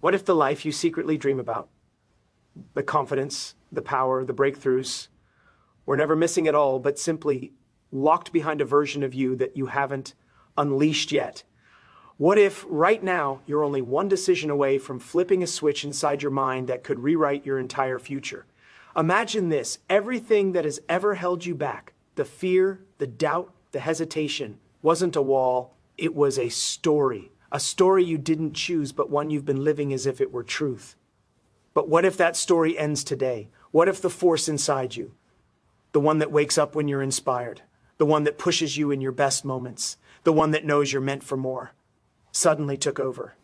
What if the life you secretly dream about, the confidence, the power, the breakthroughs, were never missing at all, but simply locked behind a version of you that you haven't unleashed yet? What if right now you're only one decision away from flipping a switch inside your mind that could rewrite your entire future? Imagine this: everything that has ever held you back, the fear, the doubt, the hesitation, wasn't a wall, it was a story. A story you didn't choose, but one you've been living as if it were truth. But what if that story ends today? What if the force inside you, the one that wakes up when you're inspired, the one that pushes you in your best moments, the one that knows you're meant for more, suddenly took over?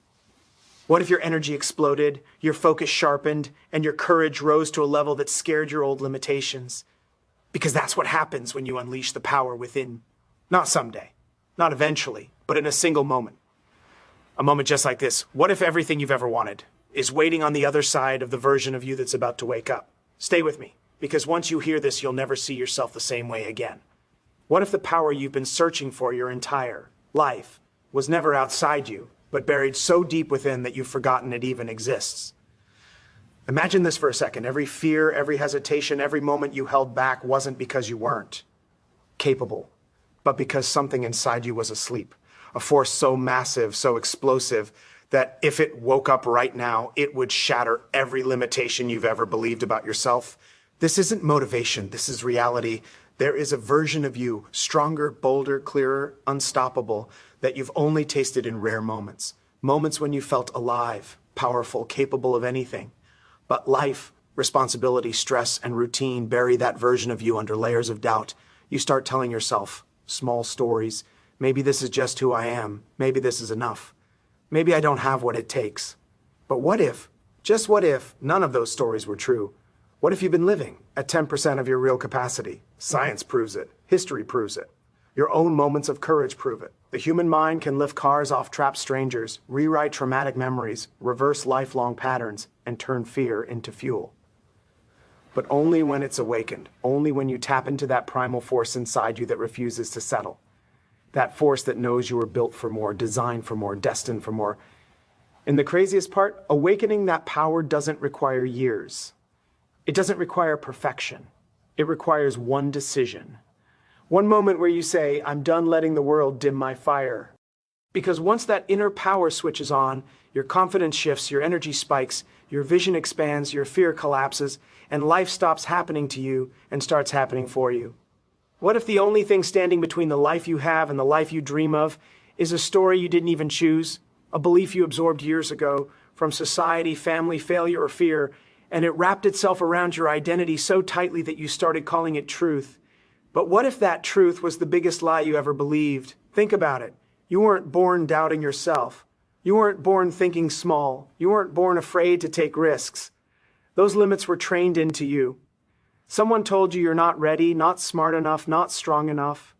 What if your energy exploded, your focus sharpened, and your courage rose to a level that scared your old limitations? Because that's what happens when you unleash the power within. Not someday, not eventually, but in a single moment. A moment just like this. What if everything you've ever wanted is waiting on the other side of the version of you that's about to wake up? Stay with me, because once you hear this, you'll never see yourself the same way again. What if the power you've been searching for your entire life was never outside you, but buried so deep within that you've forgotten it even exists? Imagine this for a second. Every fear, every hesitation, every moment you held back wasn't because you weren't capable, but because something inside you was asleep. A force so massive, so explosive, that if it woke up right now, it would shatter every limitation you've ever believed about yourself. This isn't motivation, this is reality. There is a version of you, stronger, bolder, clearer, unstoppable, that you've only tasted in rare moments. Moments when you felt alive, powerful, capable of anything. But life, responsibility, stress, and routine bury that version of you under layers of doubt. You start telling yourself small stories. Maybe this is just who I am. Maybe this is enough. Maybe I don't have what it takes. But what if, just what if, none of those stories were true? What if you've been living at 10% of your real capacity? Science proves it. History proves it. Your own moments of courage prove it. The human mind can lift cars off trapped strangers, rewrite traumatic memories, reverse lifelong patterns, and turn fear into fuel. But only when it's awakened, only when you tap into that primal force inside you that refuses to settle. That force that knows you were built for more, designed for more, destined for more. And the craziest part, awakening that power doesn't require years. It doesn't require perfection. It requires one decision. One moment where you say, I'm done letting the world dim my fire. Because once that inner power switches on, your confidence shifts, your energy spikes, your vision expands, your fear collapses, and life stops happening to you and starts happening for you. What if the only thing standing between the life you have and the life you dream of is a story you didn't even choose, a belief you absorbed years ago from society, family, failure, or fear, and it wrapped itself around your identity so tightly that you started calling it truth? But what if that truth was the biggest lie you ever believed? Think about it. You weren't born doubting yourself. You weren't born thinking small. You weren't born afraid to take risks. Those limits were trained into you. Someone told you you're not ready, not smart enough, not strong enough.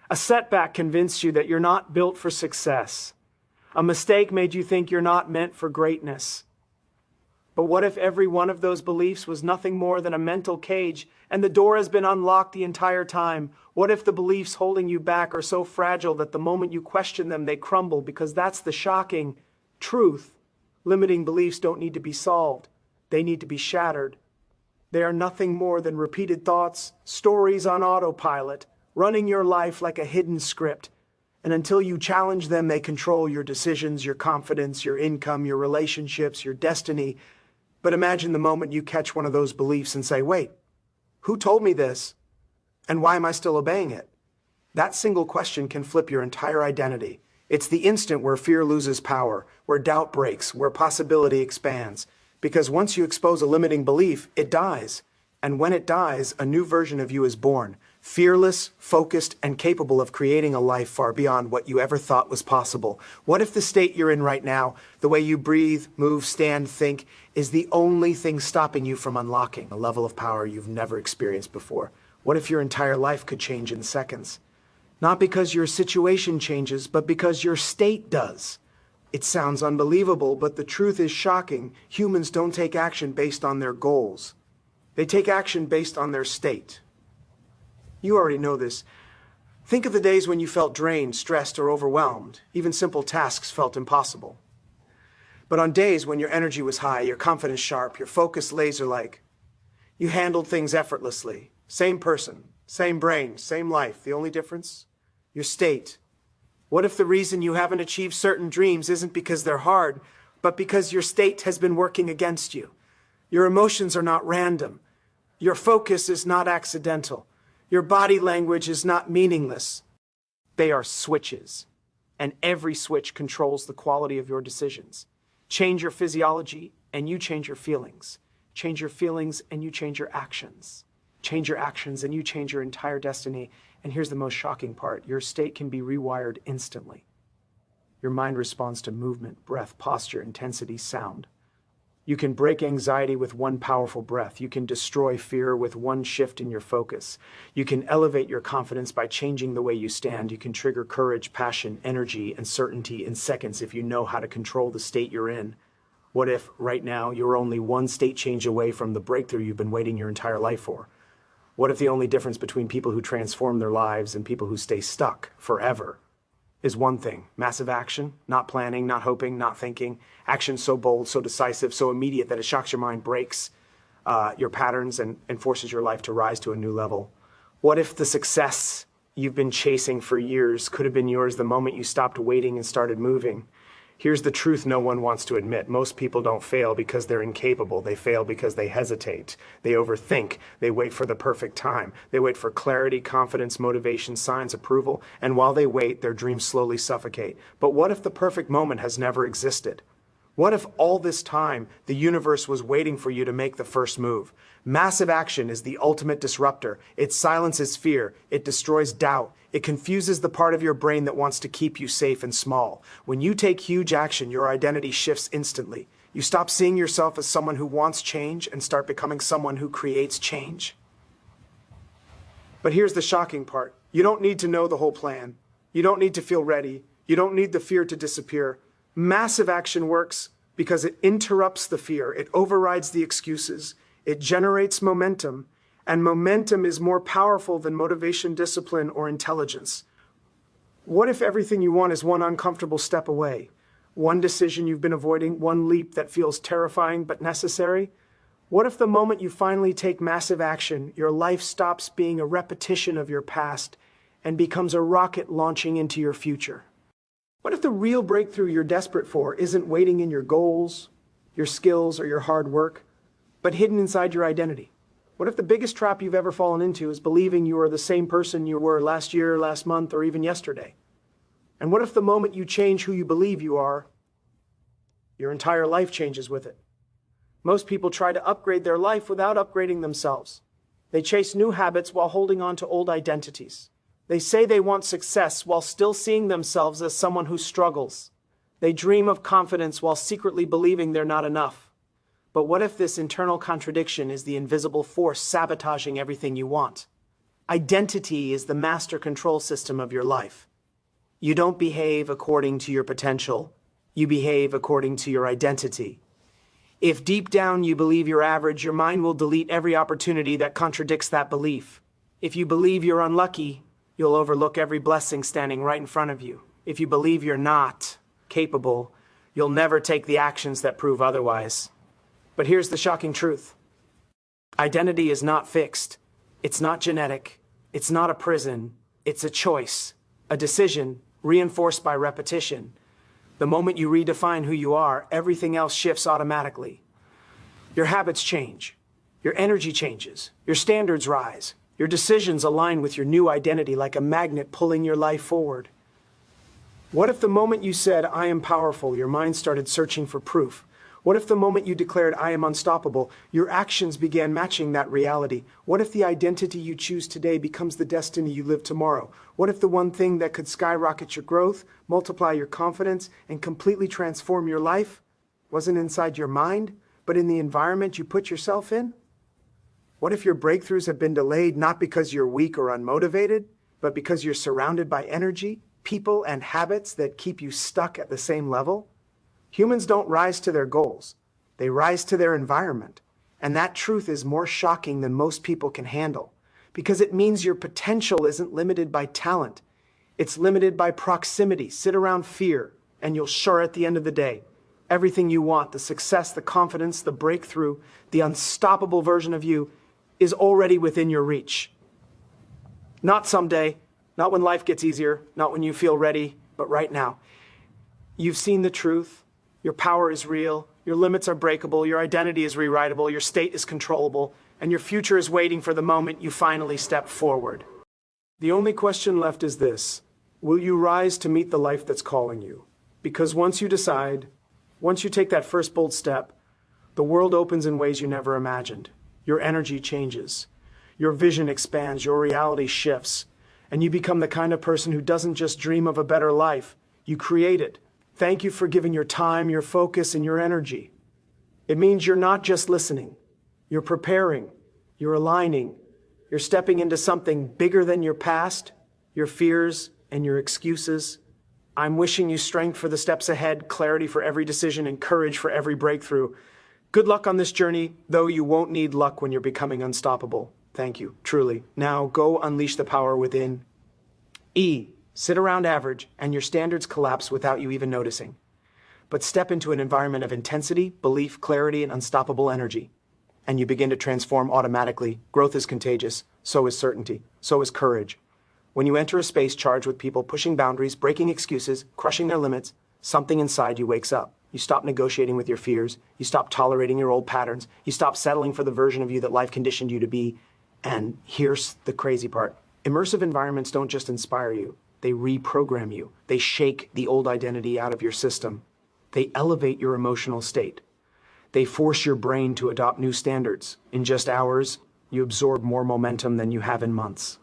A setback convinced you that you're not built for success. A mistake made you think you're not meant for greatness. But what if every one of those beliefs was nothing more than a mental cage and the door has been unlocked the entire time? What if the beliefs holding you back are so fragile that the moment you question them, they crumble? Because that's the shocking truth. Limiting beliefs don't need to be solved. They need to be shattered. They are nothing more than repeated thoughts, stories on autopilot, running your life like a hidden script. And until you challenge them, they control your decisions, your confidence, your income, your relationships, your destiny. But imagine the moment you catch one of those beliefs and say, wait, who told me this? And why am I still obeying it? That single question can flip your entire identity. It's the instant where fear loses power, where doubt breaks, where possibility expands. Because once you expose a limiting belief, it dies. And when it dies, a new version of you is born, fearless, focused, and capable of creating a life far beyond what you ever thought was possible. What if the state you're in right now, the way you breathe, move, stand, think, is the only thing stopping you from unlocking a level of power you've never experienced before? What if your entire life could change in seconds? Not because your situation changes, but because your state does. It sounds unbelievable, but the truth is shocking. Humans don't take action based on their goals. They take action based on their state. You already know this. Think of the days when you felt drained, stressed, or overwhelmed. Even simple tasks felt impossible. But on days when your energy was high, your confidence sharp, your focus laser-like, you handled things effortlessly. Same person, same brain, same life. The only difference? Your state. What if the reason you haven't achieved certain dreams isn't because they're hard, but because your state has been working against you? Your emotions are not random. Your focus is not accidental. Your body language is not meaningless. They are switches, and every switch controls the quality of your decisions. Change your physiology, and you change your feelings. Change your feelings, and you change your actions. Change your actions, and you change your entire destiny. And here's the most shocking part. Your state can be rewired instantly. Your mind responds to movement, breath, posture, intensity, sound. You can break anxiety with one powerful breath. You can destroy fear with one shift in your focus. You can elevate your confidence by changing the way you stand. You can trigger courage, passion, energy, and certainty in seconds if you know how to control the state you're in. What if, right now, you're only one state change away from the breakthrough you've been waiting your entire life for? What if the only difference between people who transform their lives and people who stay stuck forever is one thing: massive action, not planning, not hoping, not thinking. Action so bold, so decisive, so immediate that it shocks your mind, breaks your patterns, and forces your life to rise to a new level. What if the success you've been chasing for years could have been yours the moment you stopped waiting and started moving? Here's the truth no one wants to admit. Most people don't fail because they're incapable. They fail because they hesitate. They overthink. They wait for the perfect time. They wait for clarity, confidence, motivation, signs, approval. And while they wait, their dreams slowly suffocate. But what if the perfect moment has never existed? What if all this time the universe was waiting for you to make the first move? Massive action is the ultimate disruptor. It silences fear. It destroys doubt. It confuses the part of your brain that wants to keep you safe and small. When you take huge action, your identity shifts instantly. You stop seeing yourself as someone who wants change and start becoming someone who creates change. But here's the shocking part. You don't need to know the whole plan. You don't need to feel ready. You don't need the fear to disappear. Massive action works because it interrupts the fear. It overrides the excuses. It generates momentum. And momentum is more powerful than motivation, discipline, or intelligence. What if everything you want is one uncomfortable step away? One decision you've been avoiding, one leap that feels terrifying but necessary? What if the moment you finally take massive action, your life stops being a repetition of your past and becomes a rocket launching into your future? What if the real breakthrough you're desperate for isn't waiting in your goals, your skills, or your hard work, but hidden inside your identity? What if the biggest trap you've ever fallen into is believing you are the same person you were last year, last month, or even yesterday? And what if the moment you change who you believe you are, your entire life changes with it? Most people try to upgrade their life without upgrading themselves. They chase new habits while holding on to old identities. They say they want success while still seeing themselves as someone who struggles. They dream of confidence while secretly believing they're not enough. But what if this internal contradiction is the invisible force sabotaging everything you want? Identity is the master control system of your life. You don't behave according to your potential. You behave according to your identity. If deep down you believe you're average, your mind will delete every opportunity that contradicts that belief. If you believe you're unlucky, you'll overlook every blessing standing right in front of you. If you believe you're not capable, you'll never take the actions that prove otherwise. But here's the shocking truth. Identity is not fixed. It's not genetic. It's not a prison. It's a choice, a decision reinforced by repetition. The moment you redefine who you are, everything else shifts automatically. Your habits change. Your energy changes. Your standards rise. Your decisions align with your new identity like a magnet pulling your life forward. What if the moment you said, "I am powerful," your mind started searching for proof? What if the moment you declared, "I am unstoppable," your actions began matching that reality? What if the identity you choose today becomes the destiny you live tomorrow? What if the one thing that could skyrocket your growth, multiply your confidence, and completely transform your life wasn't inside your mind, but in the environment you put yourself in? What if your breakthroughs have been delayed not because you're weak or unmotivated, but because you're surrounded by energy, people, and habits that keep you stuck at the same level? Humans don't rise to their goals. They rise to their environment. And that truth is more shocking than most people can handle, because it means your potential isn't limited by talent. It's limited by proximity. Sit around fear, and you'll sure at the end of the day. Everything you want, the success, the confidence, the breakthrough, the unstoppable version of you is already within your reach. Not someday, not when life gets easier, not when you feel ready, but right now. You've seen the truth. Your power is real. Your limits are breakable. Your identity is rewritable. Your state is controllable. And your future is waiting for the moment you finally step forward. The only question left is this: will you rise to meet the life that's calling you? Because once you decide, once you take that first bold step, the world opens in ways you never imagined. Your energy changes. Your vision expands. Your reality shifts. And you become the kind of person who doesn't just dream of a better life. You create it. Thank you for giving your time, your focus, and your energy. It means you're not just listening. You're preparing. You're aligning. You're stepping into something bigger than your past, your fears, and your excuses. I'm wishing you strength for the steps ahead, clarity for every decision, and courage for every breakthrough. Good luck on this journey, though you won't need luck when you're becoming unstoppable. Thank you, truly. Now go unleash the power within. E. Sit around average, and your standards collapse without you even noticing. But step into an environment of intensity, belief, clarity, and unstoppable energy. And you begin to transform automatically. Growth is contagious. So is certainty. So is courage. When you enter a space charged with people pushing boundaries, breaking excuses, crushing their limits, something inside you wakes up. You stop negotiating with your fears. You stop tolerating your old patterns. You stop settling for the version of you that life conditioned you to be. And here's the crazy part. Immersive environments don't just inspire you. They reprogram you. They shake the old identity out of your system. They elevate your emotional state. They force your brain to adopt new standards. In just hours, you absorb more momentum than you have in months.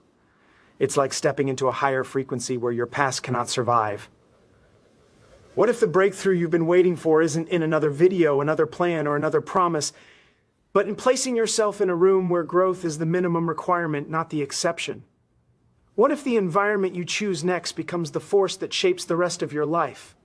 It's like stepping into a higher frequency where your past cannot survive. What if the breakthrough you've been waiting for isn't in another video, another plan, or another promise, but in placing yourself in a room where growth is the minimum requirement, not the exception? What if the environment you choose next becomes the force that shapes the rest of your life?